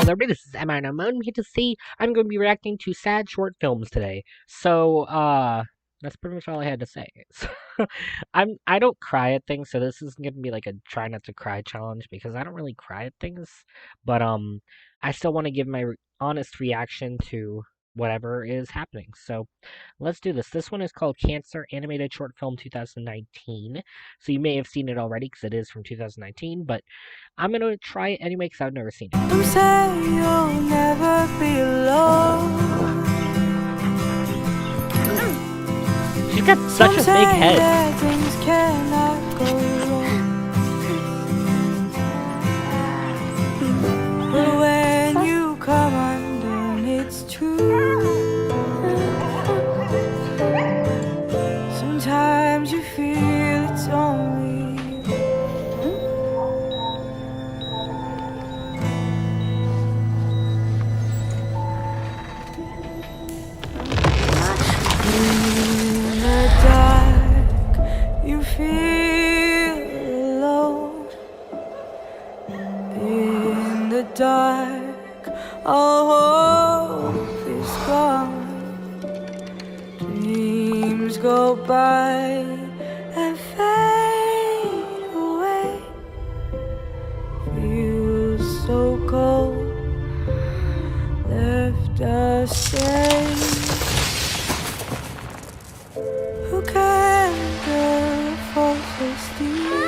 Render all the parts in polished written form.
Hello everybody, this is Emma and I'm here to see I'm going to be reacting to sad short films today. So, that's pretty much all I had to say. So, I don't cry at things, so this is going to be like a try not to cry challenge because I don't really cry at things, but I still want to give my honest reaction to whatever is happening. So, let's do this. This one is called Cancer Animated Short Film 2019. So you may have seen it already because it is from 2019, but I'm gonna try it anyway because I've never seen it. You say you'll never be alone. She's got such a big head. Things cannot go wrong. But when you come undone, it's true. Sometimes you feel it's only in the dark, you feel alone. In the dark, all hope is gone. Dreams go by and fade away. Feels so cold, left us strange. Who can the forces steal?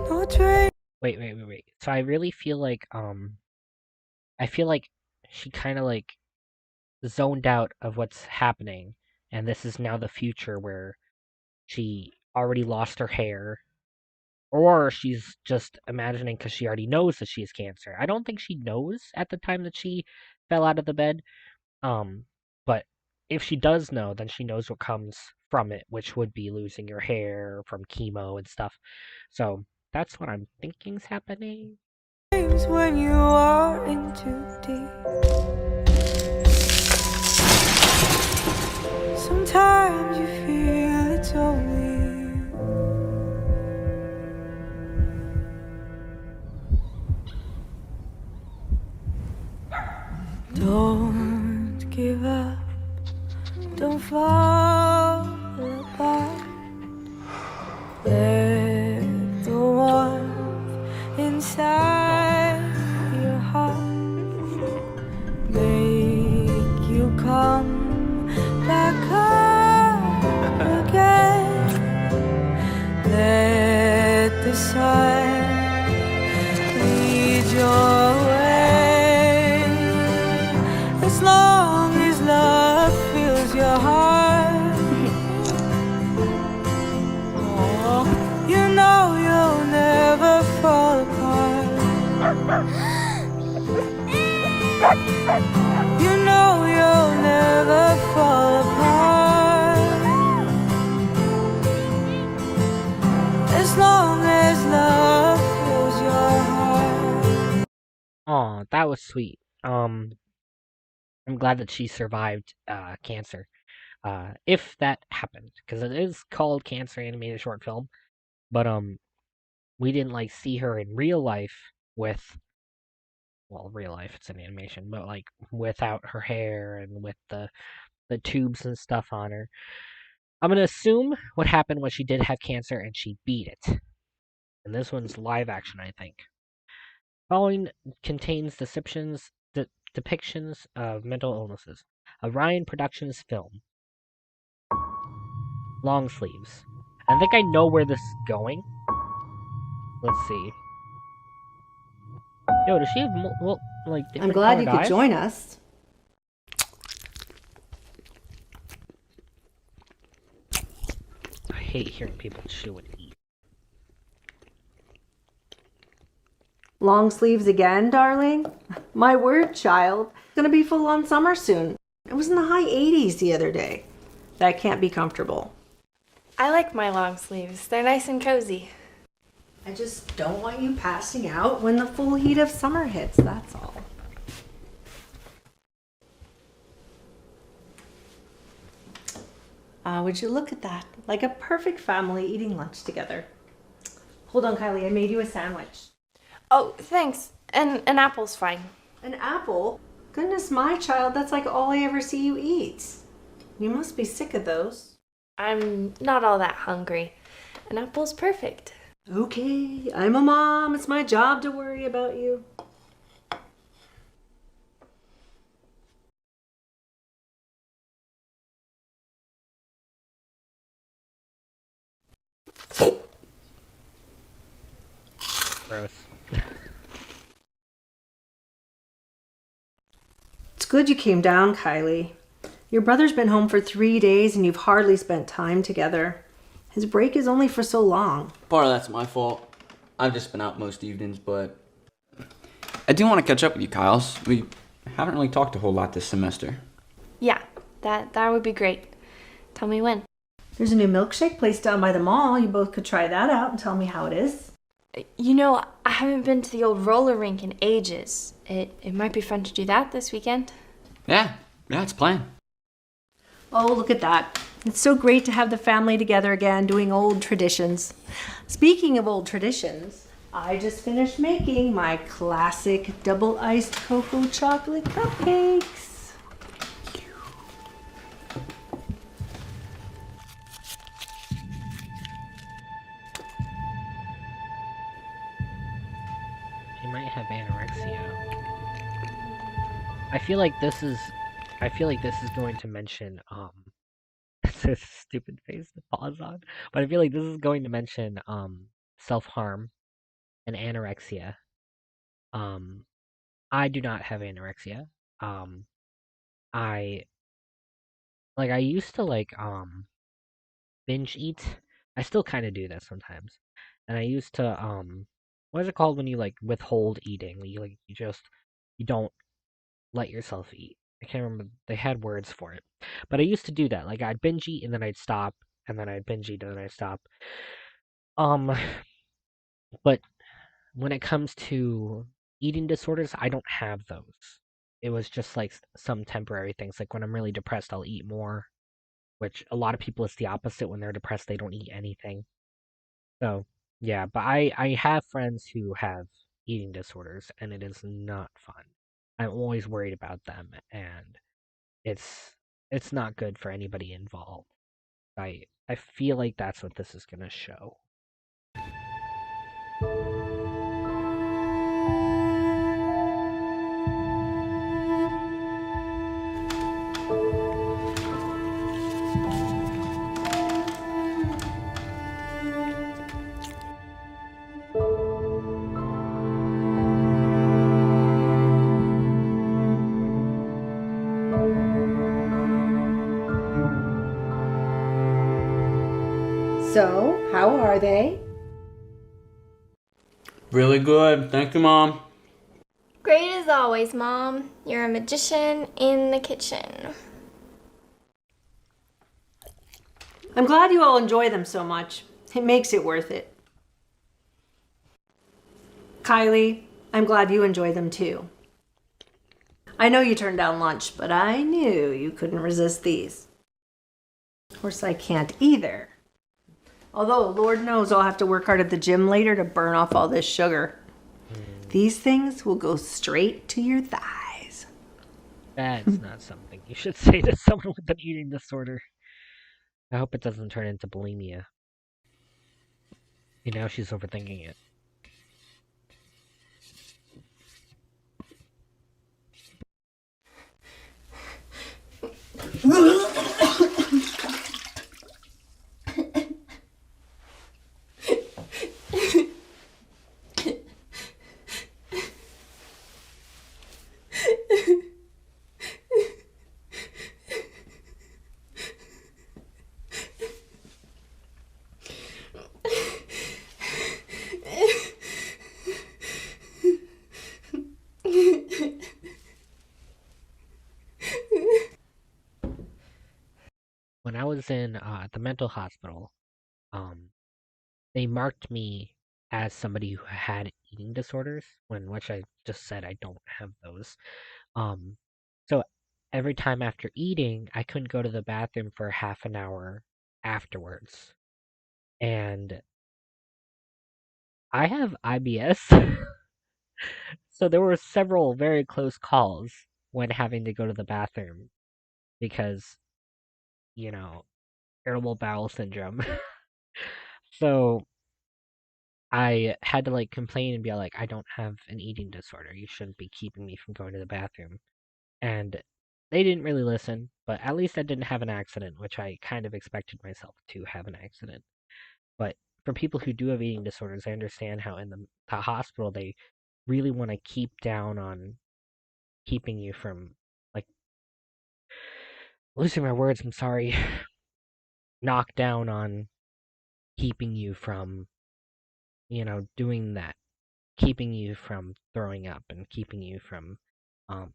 No train. Wait. So I really feel like I feel like she kind of like zoned out of what's happening, and this is now the future where she already lost her hair, or she's just imagining because she already knows that she has cancer. I don't think she knows at the time that she fell out of the bed. But if she does know, then she knows what comes from it, which would be losing your hair from chemo and stuff. So that's what I'm thinking's happening. When you are in too deep, sometimes you feel it's only you. Don't give up, don't fall apart. Let the warmth inside your heart make you come back up again. Let the sun lead your way. As long as love fills your heart, you know you'll never fall apart. You know you'll never fall apart. As long as love fills your heart. Aw, that was sweet. I'm glad that she survived cancer. If that happened, because it is called Cancer Animated Short Film, but we didn't like see her in real life with, well, real life it's an animation, but like without her hair and with the tubes and stuff on her. I'm gonna assume what happened was she did have cancer and she beat it. And this one's live action, I think. Following contains depictions of mental illnesses. Orion Productions film. Long sleeves. I think I know where this is going. Let's see. Yo, does she have like I'm different glad colored you could eyes? join us. I hate hearing people chew and eat. Long sleeves again, darling? My word, child. It's gonna be full on summer soon. It was in the high 80s the other day. That can't be comfortable. I like my long sleeves. They're nice and cozy. I just don't want you passing out when the full heat of summer hits, that's all. Would you look at that? Like a perfect family eating lunch together. Hold on, Kylie, I made you a sandwich. Oh, thanks. And an apple's fine. An apple? Goodness, my child, that's like all I ever see you eat. You must be sick of those. I'm not all that hungry. An apple's perfect. Okay, I'm a mom. It's my job to worry about you. Gross. It's good you came down, Kylie. Your brother's been home for 3 days and you've hardly spent time together. His break is only for so long. Part of that's my fault. I've just been out most evenings, but I do want to catch up with you, Kyles. We haven't really talked a whole lot this semester. Yeah, that would be great. Tell me when. There's a new milkshake place down by the mall. You both could try that out and tell me how it is. You know, I haven't been to the old roller rink in ages. It might be fun to do that this weekend. Yeah, it's planned. Oh, look at that. It's so great to have the family together again doing old traditions. Speaking of old traditions, I just finished making my classic double iced cocoa chocolate cupcakes. She might have anorexia. I feel like this is going to mention it's a stupid face to pause on. But I feel like this is going to mention self-harm and anorexia. Um I do not have anorexia. Um I I used to binge eat. I still kind of do that sometimes. And I used to what is it called when you withhold eating? You don't let yourself eat. I can't remember. They had words for it. But I used to do that. Like I'd binge eat and then I'd stop and then I'd binge eat and then I'd stop. Um but when it comes to eating disorders, I don't have those. It was just like some temporary things. Like when I'm really depressed, I'll eat more, which a lot of people it's the opposite. When they're depressed, they don't eat anything. So, yeah, but I have friends who have eating disorders and it is not fun. I'm always worried about them and it's it's not good for anybody involved. I feel like that's what this is gonna show. So, how are they? Really good. Thank you, Mom. Great as always, Mom. You're a magician in the kitchen. I'm glad you all enjoy them so much. It makes it worth it. Kylie, I'm glad you enjoy them too. I know you turned down lunch, but I knew you couldn't resist these. Of course, I can't either. Although, Lord knows I'll have to work hard at the gym later to burn off all this sugar. These things will go straight to your thighs. That's not something you should say to someone with an eating disorder. I hope it doesn't turn into bulimia. Now she's overthinking it. When I was in the mental hospital, um, they marked me as somebody who had eating disorders, which I just said I don't have those. Um, so every time after eating, I couldn't go to the bathroom for half an hour afterwards. And I have IBS. So there were several very close calls when having to go to the bathroom because, you know, irritable bowel syndrome. So I had to like complain and be like, I don't have an eating disorder. You shouldn't be keeping me from going to the bathroom. And they didn't really listen, but at least I didn't have an accident, which I kind of expected myself to have an accident. But for people who do have eating disorders, I understand how in the hospital they really want to keep down on keeping you from, like, losing my words, I'm sorry, knock down on keeping you from, doing that, keeping you from throwing up and keeping you from, um,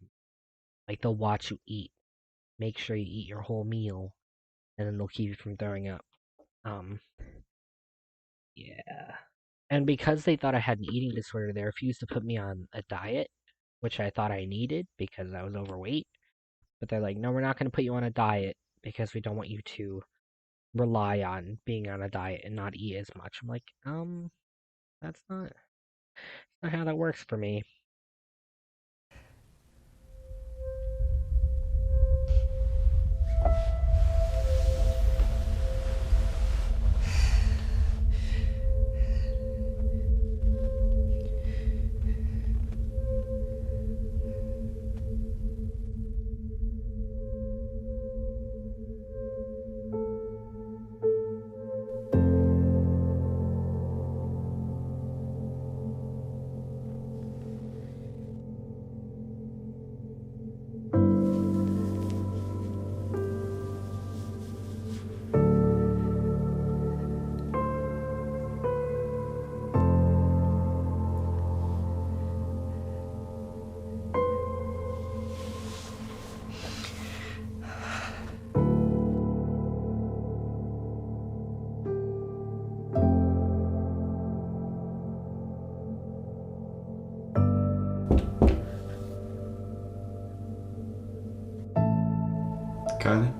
like, they'll watch you eat, make sure you eat your whole meal, and then they'll keep you from throwing up. Um, yeah. And because they thought I had an eating disorder, they refused to put me on a diet, which I thought I needed because I was overweight. But they're like, no, we're not going to put you on a diet because we don't want you to rely on being on a diet and not eat as much. I'm like, that's not how that works for me. Kylie?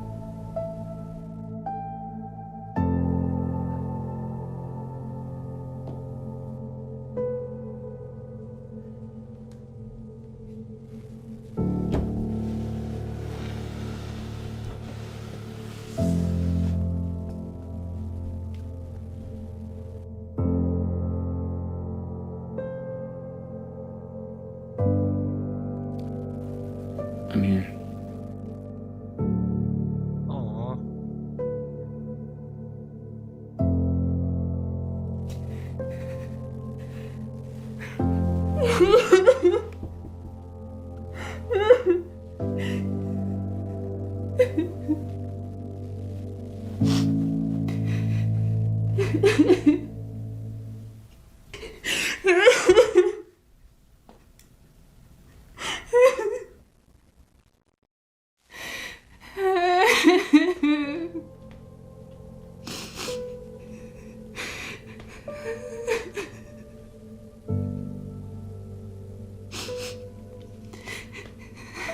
I'm here. Aw.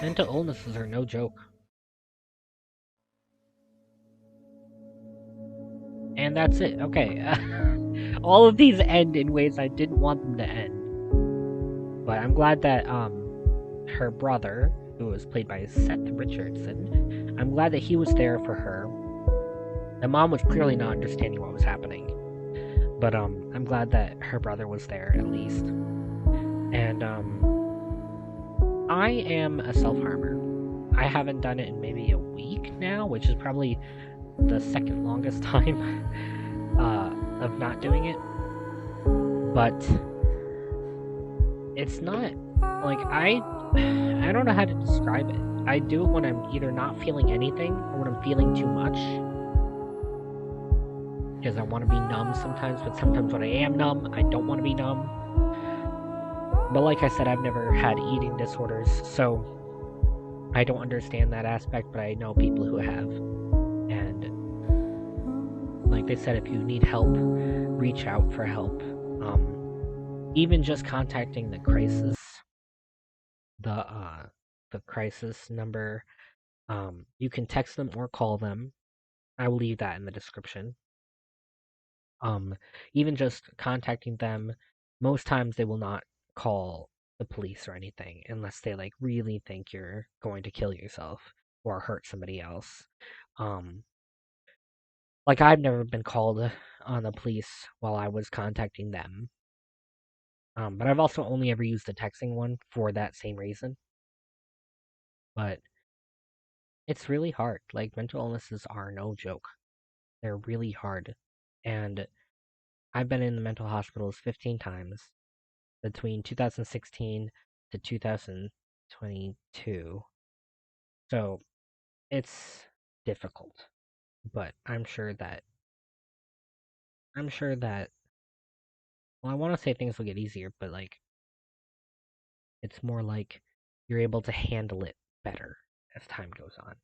Mental illnesses are no joke. And that's it. Okay. All of these end in ways I didn't want them to end. But I'm glad that her brother, who was played by Seth Richardson, I'm glad that he was there for her. The mom was clearly not understanding what was happening. But I'm glad that her brother was there at least. And I am a self-harmer. I haven't done it in maybe a week now, which is probably the second longest time of not doing it. But it's not like I don't know how to describe it. I do it when I'm either not feeling anything or when I'm feeling too much. Because I want to be numb sometimes, but sometimes when I am numb, I don't want to be numb. But like I said, I've never had eating disorders, so I don't understand that aspect, but I know people who have. And like they said, if you need help, reach out for help. Even just contacting the crisis number. You can text them or call them. I will leave that in the description. Even just contacting them, most times they will not call the police or anything unless they like really think you're going to kill yourself or hurt somebody else. Um, like I've never been called on the police while I was contacting them. But I've also only ever used the texting one for that same reason. But it's really hard. Like mental illnesses are no joke. They're really hard. And I've been in the mental hospitals 15 times between 2016 to 2022. So it's difficult. But I'm sure that well, I want to say things will get easier, but like it's more like you're able to handle it better as time goes on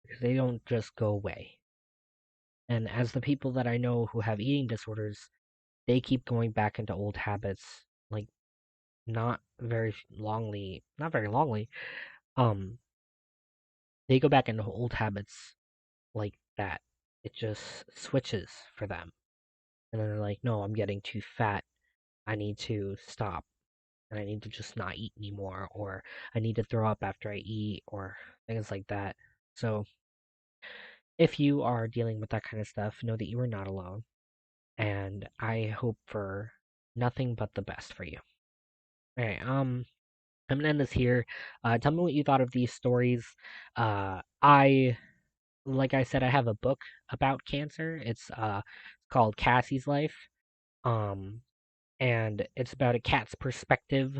because they don't just go away. And as the people that I know who have eating disorders, they keep going back into old habits, like not very longly. Um, they go back into old habits like that. It just switches for them, and then they're like, "No, I'm getting too fat. I need to stop, and I need to just not eat anymore, or I need to throw up after I eat, or things like that." So, if you are dealing with that kind of stuff, know that you are not alone, and I hope for nothing but the best for you. All right, I'm gonna end this here. Tell me what you thought of these stories. I, like I said, I have a book about cancer. It's called Cassie's Life. Um, and it's about a cat's perspective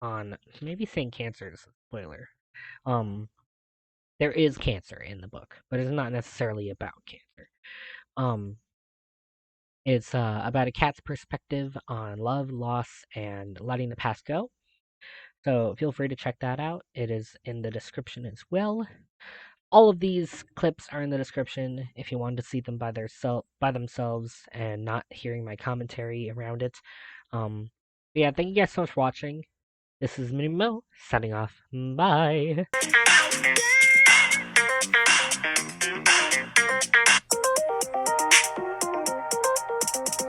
on maybe saying cancer is a spoiler. Um, there is cancer in the book, but it's not necessarily about cancer. Um, it's about a cat's perspective on love, loss, and letting the past go. So feel free to check that out. It is in the description as well. All of these clips are in the description if you wanted to see them by themselves and not hearing my commentary around it. Yeah, thank you guys so much for watching. This is Minimo signing off. Bye.